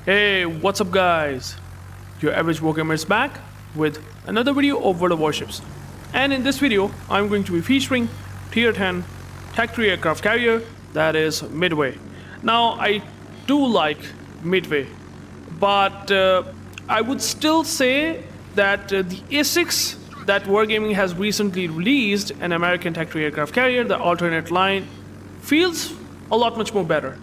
Hey, what's up guys? Your average wargamer is back with another video of World of Warships. And in this video, I'm going to be featuring Tier 10 Tactical Aircraft Carrier, that is Midway. Now, I do like Midway, but I would still say that the ESSEX that Wargaming has recently released, an American tactical aircraft carrier, the alternate line, feels a lot much more better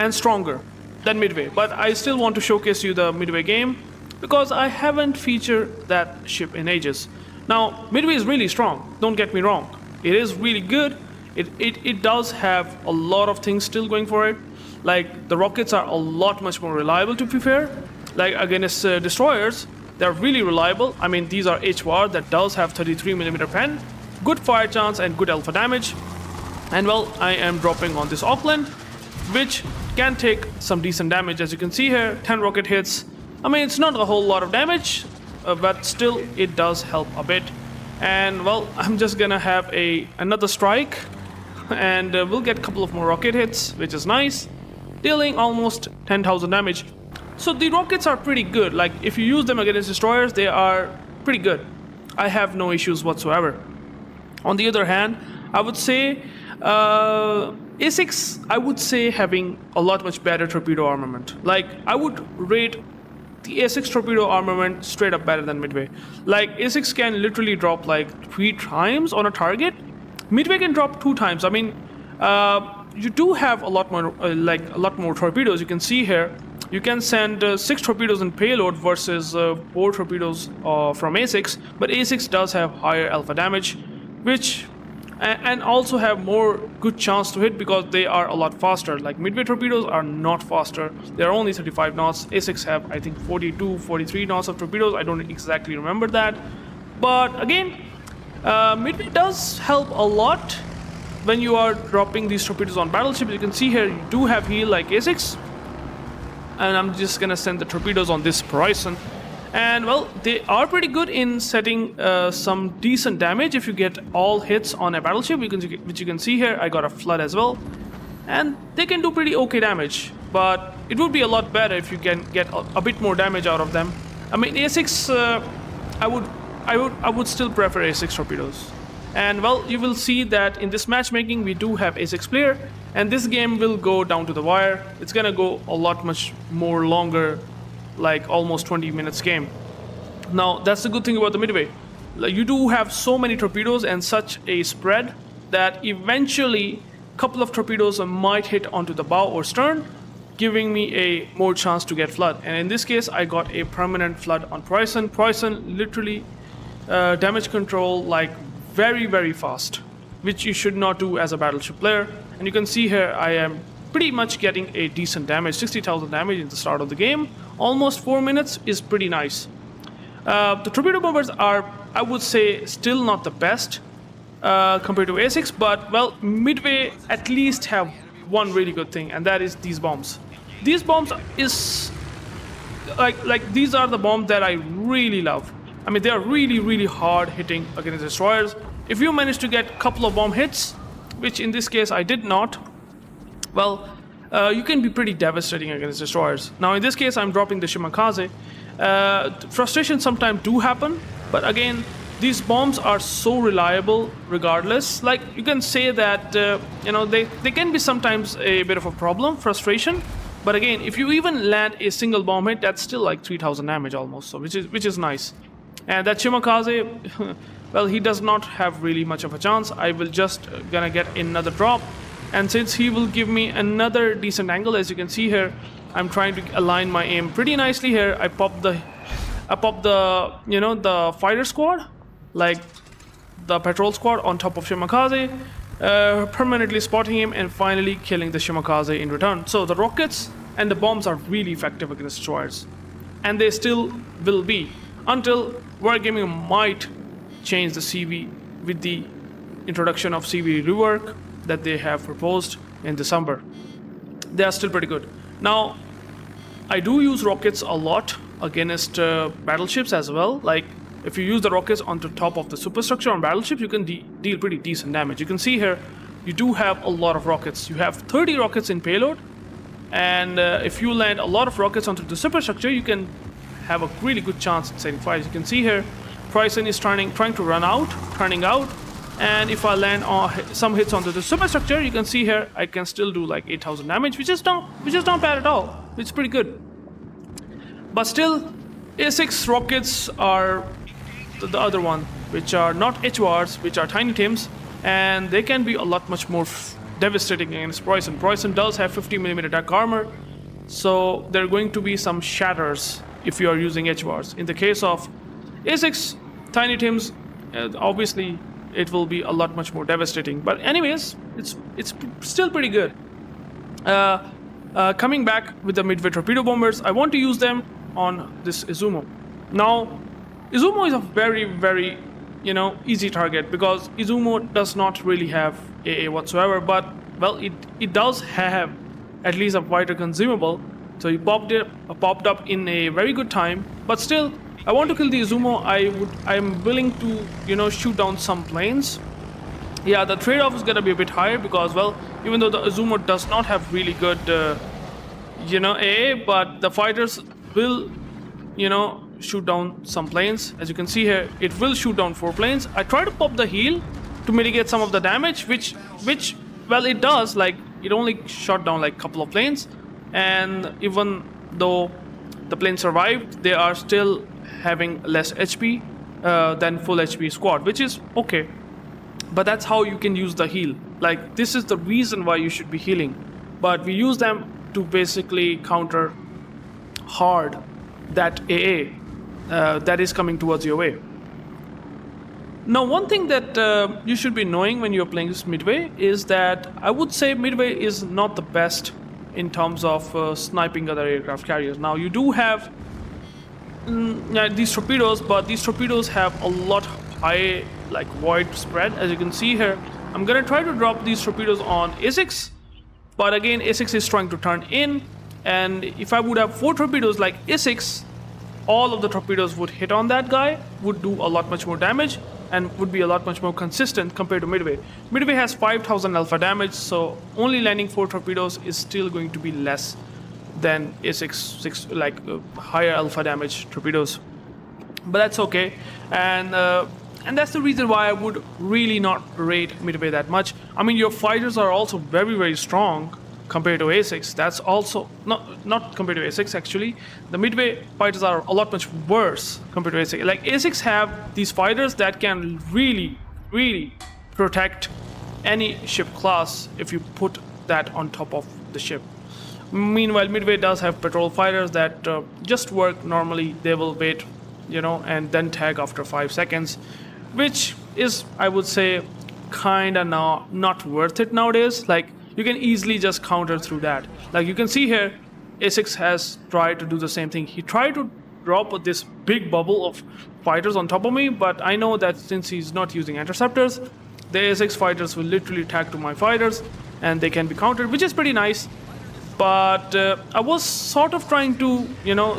and stronger than Midway. But I still want to showcase you the Midway game because I haven't featured that ship in ages. Now, Midway is really strong, don't get me wrong. It is really good. It does have a lot of things still going for it. Like, the rockets are a lot much more reliable, to be fair. Like, against destroyers, they're really reliable. I mean, these are HVAR that does have 33mm pen, good fire chance and good alpha damage. And well, I am dropping on this Auckland, which can take some decent damage. As you can see here, 10 rocket hits. I mean, it's not a whole lot of damage, but still it does help a bit. And well, I'm just gonna have another strike, and we'll get a couple of more rocket hits, which is nice, dealing almost 10,000 damage. So the rockets are pretty good. Like, if you use them against destroyers, they are pretty good. I have no issues whatsoever. On the other hand, I would say ESSEX, I would say, having a lot much better torpedo armament. Like, I would rate the ESSEX torpedo armament straight up better than Midway. Like, ESSEX can literally drop like 3 times on a target. Midway can drop 2 times. I mean, you do have a lot more torpedoes. You can see here, you can send 6 torpedoes in payload versus 4 torpedoes from ESSEX. But ESSEX does have higher alpha damage, which and also have more good chance to hit because they are a lot faster. Like, Midway torpedoes are not faster. They're only 35 knots. ESSEX have, I think, 42, 43 knots of torpedoes. I don't exactly remember that. But again, Midway does help a lot when you are dropping these torpedoes on battleships. You can see here, you do have heal like ESSEX. And I'm just gonna send the torpedoes on this Horizon. And well, they are pretty good in setting some decent damage if you get all hits on a battleship, which you can see here. I got a flood as well, and they can do pretty okay damage. But it would be a lot better if you can get a bit more damage out of them. I mean, ESSEX, I would still prefer ESSEX torpedoes. And well, you will see that in this matchmaking we do have ESSEX player, and this game will go down to the wire. It's gonna go a lot much more longer, like almost 20 minutes game. Now, that's the good thing about the Midway. You do have so many torpedoes and such a spread that eventually a couple of torpedoes might hit onto the bow or stern, giving me a more chance to get flood. And in this case, I got a permanent flood on Horizon. Horizon literally damage control like very, very fast, which you should not do as a battleship player. And you can see here, I am pretty much getting a decent damage, 60,000 damage in the start of the game. Almost 4 minutes is pretty nice. The torpedo bombers are, I would say, still not the best compared to ESSEX, but well, Midway at least have one really good thing, and that is these bombs. These bombs is like these are the bombs that I really love. I mean, they are really, really hard hitting against destroyers. If you manage to get a couple of bomb hits, which in this case I did not, well, you can be pretty devastating against destroyers. Now, in this case, I'm dropping the Shimakaze. Frustrations sometimes do happen, but again, these bombs are so reliable regardless. Like, you can say that, they can be sometimes a bit of a problem, frustration. But again, if you even land a single bomb hit, that's still like 3,000 damage almost, so which is nice. And that Shimakaze, well, he does not have really much of a chance. I will just gonna get another drop. And since he will give me another decent angle, as you can see here, I'm trying to align my aim pretty nicely here. I pop the the fighter squad, like the patrol squad, on top of Shimakaze, permanently spotting him and finally killing the Shimakaze in return. So the rockets and the bombs are really effective against destroyers, and they still will be until Wargaming might change the CV with the introduction of CV rework that they have proposed in December. They are still pretty good. Now, I do use rockets a lot against battleships as well. Like, if you use the rockets on the top of the superstructure on battleships, you can deal pretty decent damage. You can see here, you do have a lot of rockets. You have 30 rockets in payload, And if you land a lot of rockets onto the superstructure, you can have a really good chance at setting fires. You can see here, Pricen is trying to turning out. And if I land some hits onto the superstructure, you can see here I can still do like 8,000 damage, which is not bad at all. It's pretty good. But still, ESSEX rockets are the other one, which are not HVARs, which are Tiny Tims, and they can be a lot much more devastating against Pricen. Pricen does have 50mm attack armor, so there are going to be some shatters if you are using HVARs. In the case of ESSEX Tiny Tims, obviously it will be a lot much more devastating. But anyways, it's still pretty good. Coming back with the Midway torpedo bombers, I want to use them on this Izumo. Now, Izumo is a very, very, easy target because Izumo does not really have AA whatsoever, but, well, it does have at least a fighter consumable, so he popped up in a very good time. But still, I want to kill the Izumo. I'm willing to, shoot down some planes. Yeah, the trade-off is gonna be a bit higher because, well, even though the Izumo does not have really good, AA, but the fighters will, shoot down some planes. As you can see here, it will shoot down 4 planes. I try to pop the heal to mitigate some of the damage, which, well, it does. Like, it only shot down like a couple of planes, and even though the plane survived, they are still having less HP than full HP squad, which is okay. But that's how you can use the heal. Like, this is the reason why you should be healing. But we use them to basically counter hard that AA that is coming towards your way. Now, one thing that you should be knowing when you're playing this Midway is that I would say Midway is not the best in terms of sniping other aircraft carriers. Now, you do have these torpedoes, but these torpedoes have a lot high void spread. As you can see here, I'm gonna try to drop these torpedoes on ESSEX, but again, ESSEX is trying to turn in, and if I would have 4 torpedoes like ESSEX, all of the torpedoes would hit on that guy, would do a lot much more damage, and would be a lot much more consistent compared to Midway. Midway has 5,000 alpha damage, so only landing 4 torpedoes is still going to be less than ESSEX higher alpha damage torpedoes. But that's okay, and that's the reason why I would really not rate Midway that much. I mean, your fighters are also very, very strong compared to ESSEX. That's also not compared to ESSEX actually. The Midway fighters are a lot much worse compared to ESSEX. Like, ESSEX have these fighters that can really, really protect any ship class if you put that on top of the ship. Meanwhile, Midway does have patrol fighters that just work normally. They will wait, and then tag after 5 seconds, which is, I would say, kinda not worth it nowadays. Like, you can easily just counter through that. Like, you can see here, ESSEX has tried to do the same thing. He tried to drop this big bubble of fighters on top of me, but I know that since he's not using interceptors, the ESSEX fighters will literally tag to my fighters, and they can be countered, which is pretty nice. But I was sort of trying to,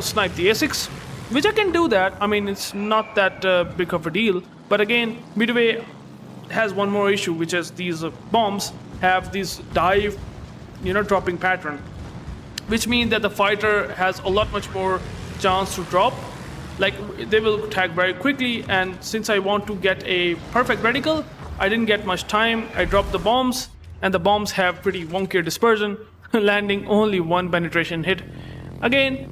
snipe the ESSEX, which I can do that. I mean, it's not that big of a deal. But again, Midway has one more issue, which is these bombs have this dive, dropping pattern, which means that the fighter has a lot much more chance to drop. Like, they will tag very quickly, and since I want to get a perfect reticle, I didn't get much time. I dropped the bombs, and the bombs have pretty wonky dispersion, landing only 1 penetration hit. Again,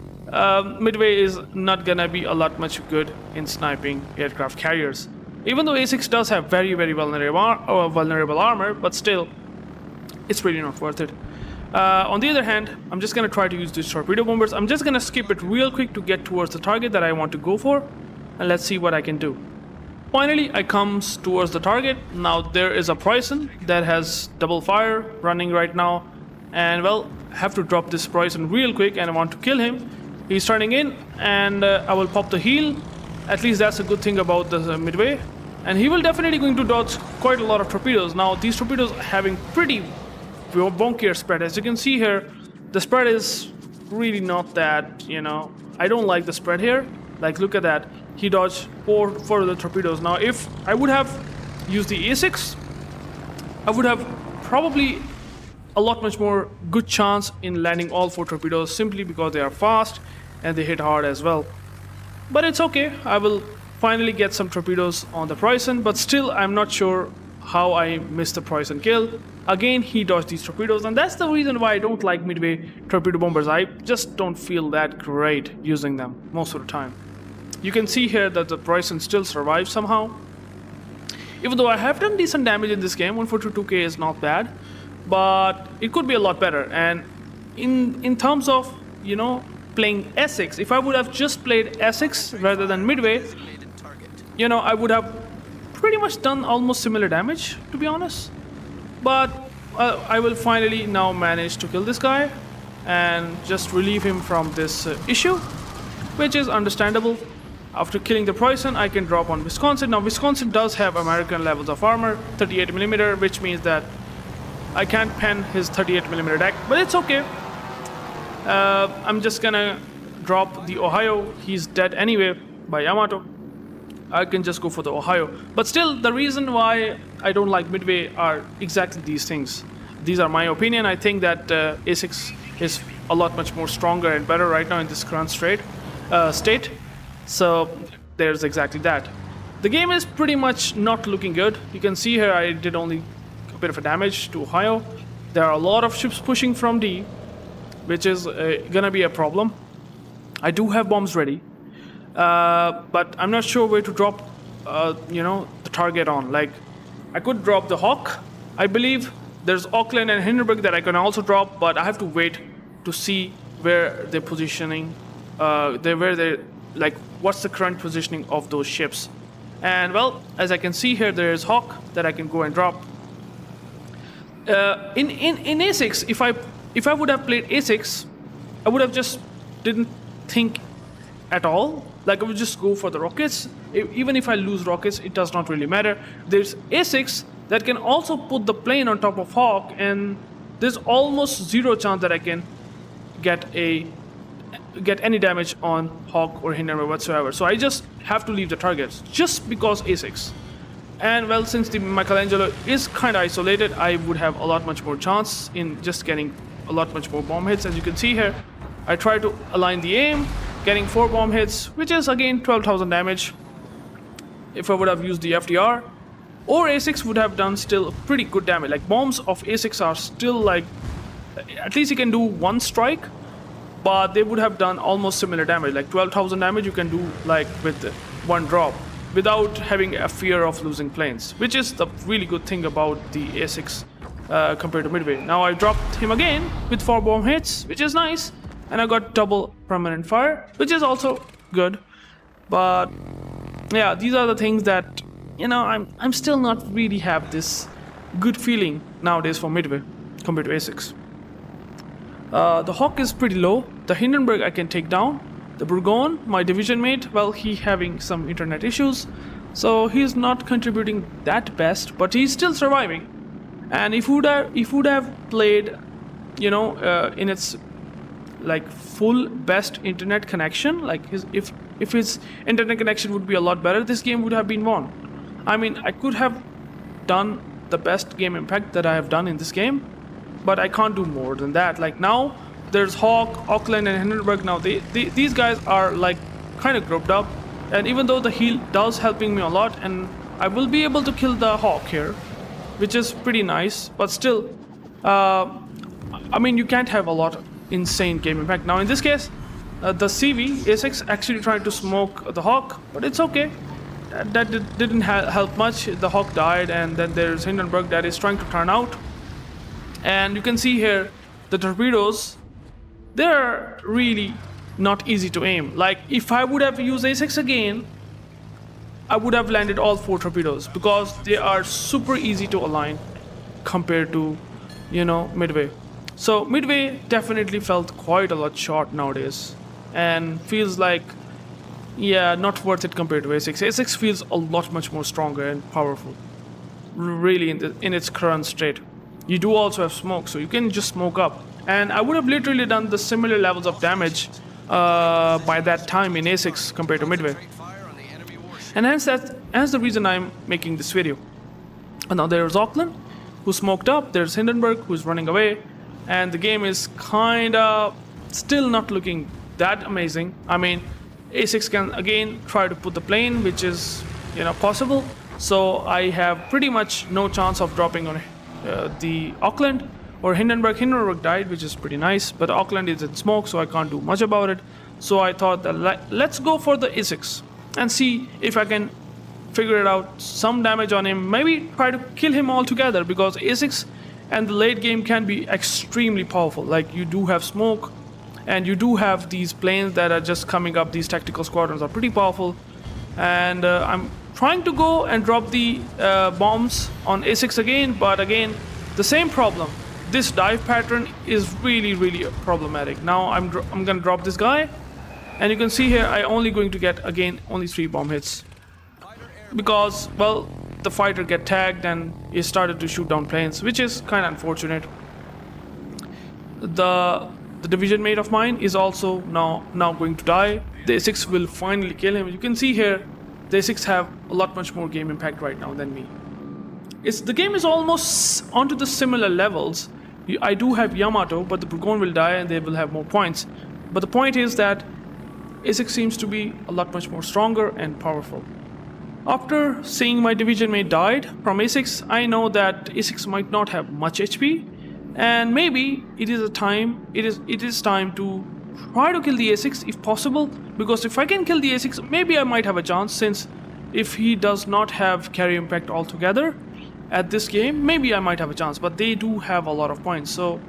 Midway is not gonna be a lot much good in sniping aircraft carriers. Even though ESSEX does have very, very vulnerable armor, but still, it's really not worth it. On the other hand, I'm just gonna try to use these torpedo bombers. I'm just gonna skip it real quick to get towards the target that I want to go for, and let's see what I can do. Finally, I comes towards the target. Now, there is a Pricen that has double fire running right now, and, well, I have to drop this Pricen real quick, and I want to kill him. He's turning in, and I will pop the heal. At least that's a good thing about the Midway. And he will definitely going to dodge quite a lot of torpedoes. Now, these torpedoes are having pretty bonkier spread. As you can see here, the spread is really not that, I don't like the spread here. Like, look at that. He dodged 4 of the torpedoes. Now, if I would have used the ESSEX, I would have probably a lot much more good chance in landing all 4 torpedoes simply because they are fast and they hit hard as well. But it's okay, I will finally get some torpedoes on the Poison, but still I'm not sure how I missed the Poison kill. Again, he dodged these torpedoes, and that's the reason why I don't like Midway torpedo bombers. I just don't feel that great using them most of the time. You can see here that the Poison still survives somehow. Even though I have done decent damage in this game, 142k is not bad, but it could be a lot better. And in terms of, you know, playing ESSEX, if I would have just played ESSEX rather than Midway, you know, I would have pretty much done almost similar damage, to be honest. But I will finally now manage to kill this guy and just relieve him from this issue, which is understandable. After killing the Poison, I can drop on Wisconsin. Now, Wisconsin does have American levels of armor, 38mm, which means that I can't pen his 38mm deck, but it's okay. I'm just gonna drop the Ohio. He's dead anyway by Yamato. I can just go for the Ohio. But still, the reason why I don't like Midway are exactly these things. These are my opinion. I think that ESSEX is a lot much more stronger and better right now in this current state. So there's exactly that. The game is pretty much not looking good. You can see here I did only a bit of a damage to Ohio. There are a lot of ships pushing from D, which is gonna be a problem. I do have bombs ready. But I'm not sure where to drop, you know, the target on. Like, I could drop the Hawk. I believe there's Auckland and Hindenburg that I can also drop, but I have to wait to see where they're positioning, like, what's the current positioning of those ships. And well, as I can see here, there's Hawk that I can go and drop. In ESSEX, if I would have played ESSEX, I would have just didn't think at all. Like, I would just go for the rockets. Even if I lose rockets, it does not really matter. There's ESSEX that can also put the plane on top of Hawk, and there's almost zero chance that I can get any damage on Hawk or Hindenburg whatsoever. So I just have to leave the targets just because ESSEX. And well, since the Michelangelo is kind of isolated, I would have a lot much more chance in just getting a lot much more bomb hits. As you can see here, I try to align the aim, getting 4 bomb hits, which is again 12,000 damage. If I would have used the FDR, or ESSEX would have done still pretty good damage. Like, bombs of ESSEX are still like, at least you can do 1 strike, but they would have done almost similar damage. Like 12,000 damage you can do like with 1 drop without having a fear of losing planes, which is the really good thing about the ESSEX compared to Midway. Now I dropped him again with 4 bomb hits, which is nice. And I got double permanent fire, which is also good. But yeah, these are the things that, you know, I'm still not really have this good feeling nowadays for Midway compared to ESSEX. The Hawk is pretty low. The Hindenburg I can take down. The Bourgogne, my division mate, well, he having some internet issues, so he's not contributing that best, but he's still surviving. And if would have played, you know, in its like full best internet connection, like if his internet connection would be a lot better, this game would have been won. I mean, I could have done the best game impact that I have done in this game, but I can't do more than that. Like, now there's Hawk, Auckland and Hindenburg. Now these guys are like kind of grouped up, and even though the heal does helping me a lot, and I will be able to kill the Hawk here, which is pretty nice, but still, I mean, you can't have a lot of insane game impact. Now in this case, the CV ESSEX actually tried to smoke the Hawk, but it's okay. That didn't help much. The Hawk died, and then there's Hindenburg that is trying to turn out. And you can see here the torpedoes, they're really not easy to aim. Like, if I would have used ESSEX again, I would have landed all 4 torpedoes because they are super easy to align compared to, you know, Midway. So Midway definitely felt quite a lot short nowadays and feels like, yeah, not worth it compared to ESSEX. ESSEX feels a lot much more stronger and powerful, really, in its current state. You do also have smoke, so you can just smoke up. And I would have literally done the similar levels of damage by that time in ESSEX compared to Midway. And hence the reason I'm making this video. And now there's Auckland. who's smoked up, there's Hindenburg who's running away, and the game is kinda still not looking that amazing. I mean, A6 can again try to put the plane, which is possible. So I have pretty much no chance of dropping on the Auckland or Hindenburg. Hindenburg died, which is pretty nice, but Auckland is in smoke, so I can't do much about it. So I thought that let's go for the E6 and see if I can figure it out, some damage on him, maybe try to kill him altogether, because E6 and the late game can be extremely powerful. Like, you do have smoke and you do have these planes that are just coming up. These tactical squadrons are pretty powerful, and I'm trying to go and drop the bombs on A6 again, but again the same problem. This dive pattern is really problematic. Now I'm gonna drop this guy, and you can see here I only going to get again only 3 bomb hits, because, well, the fighter get tagged and he started to shoot down planes, which is kind of unfortunate. The division mate of mine is also now going to die. The A6 will finally kill him. You can see here the A6 have a lot much more game impact right now than me. The game is almost onto the similar levels. I do have Yamato, but the Burgon will die and they will have more points. But the point is that A6 seems to be a lot much more stronger and powerful. After seeing my division mate died from A6, I know that A6 might not have much HP, and maybe it is time to try to kill the A6 if possible, because if I can kill the A6, maybe I might have a chance, since if he does not have carry impact altogether at this game, maybe I might have a chance, but they do have a lot of points. So,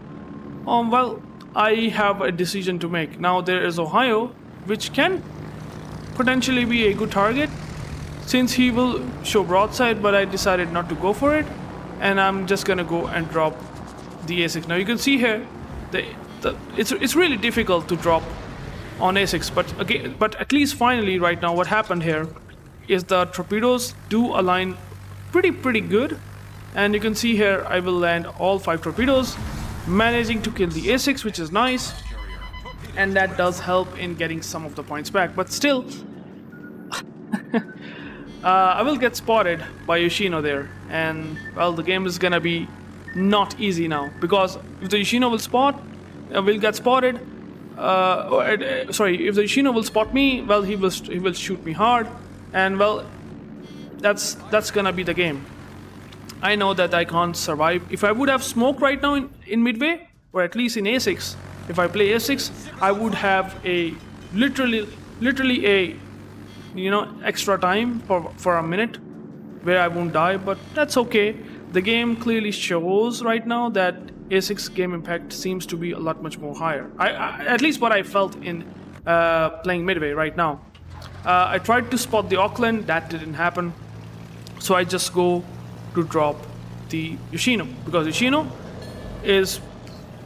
well, I have a decision to make. Now there is Ohio, which can potentially be a good target, since he will show broadside, but I decided not to go for it, and I'm just gonna go and drop the A6. Now you can see here, it's really difficult to drop on A6, but at least finally right now what happened here is the torpedoes do align pretty good, and you can see here I will land all 5 torpedoes, managing to kill the A6, which is nice, and that does help in getting some of the points back. But still, I will get spotted by Yoshino there, and, well, the game is gonna be not easy now, because if the Yoshino will get spotted, if the Yoshino will spot me, well, he will shoot me hard, and, well, that's gonna be the game. I know that I can't survive. If I would have smoke right now in Midway, or at least in A6, if I play A6, I would have a literally a extra time for a minute where I won't die, but that's okay. The game clearly shows right now that A6 game impact seems to be a lot much more higher. At least what I felt in playing Midway right now. I tried to spot the Auckland, that didn't happen, so I just go to drop the Yoshino, because Yoshino is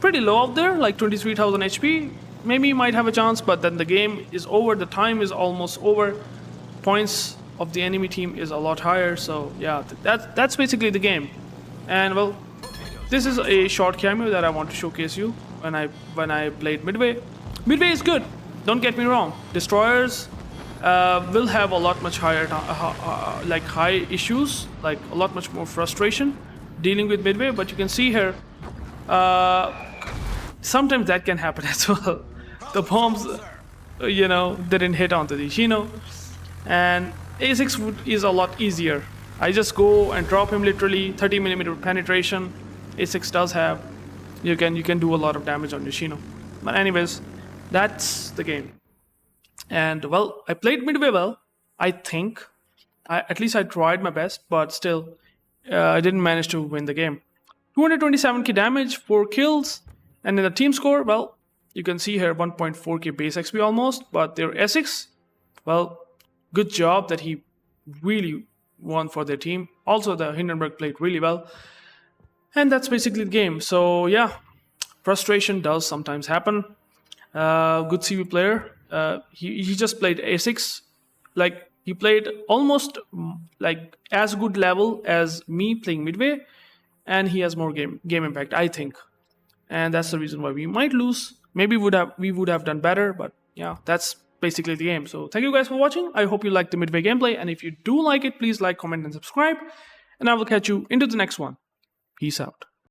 pretty low out there, like 23,000 HP. Maybe he might have a chance, but then the game is over, the time is almost over, points of the enemy team is a lot higher. So yeah, that's basically the game. And, well, this is a short cameo that I want to showcase you when I played Midway. Midway is good, don't get me wrong. Destroyers will have a lot much higher high issues, like a lot much more frustration dealing with Midway, but you can see here sometimes that can happen as well. The bombs didn't hit onto the Yoshino, and A6 is a lot easier. I just go and drop him, literally 30mm penetration. A6 does have, you can do a lot of damage on Yoshino. But anyways, that's the game. And, well, I played Midway well, I think. At least I tried my best, but still, I didn't manage to win the game. 227k damage, 4 kills, and in the team score, well, you can see here 1.4k base XP almost, but their ESSEX, well, good job that he really won for their team. Also, the Hindenburg played really well. And that's basically the game. So, yeah, frustration does sometimes happen. Good CV player. He just played A6, like he played almost like as good level as me playing Midway, and he has more game impact, I think, and that's the reason why we might lose. Maybe we would have done better, but yeah, that's basically the game. So thank you guys for watching. I hope you liked the Midway gameplay, and if you do like it, please like, comment, and subscribe, and I will catch you into the next one. Peace out.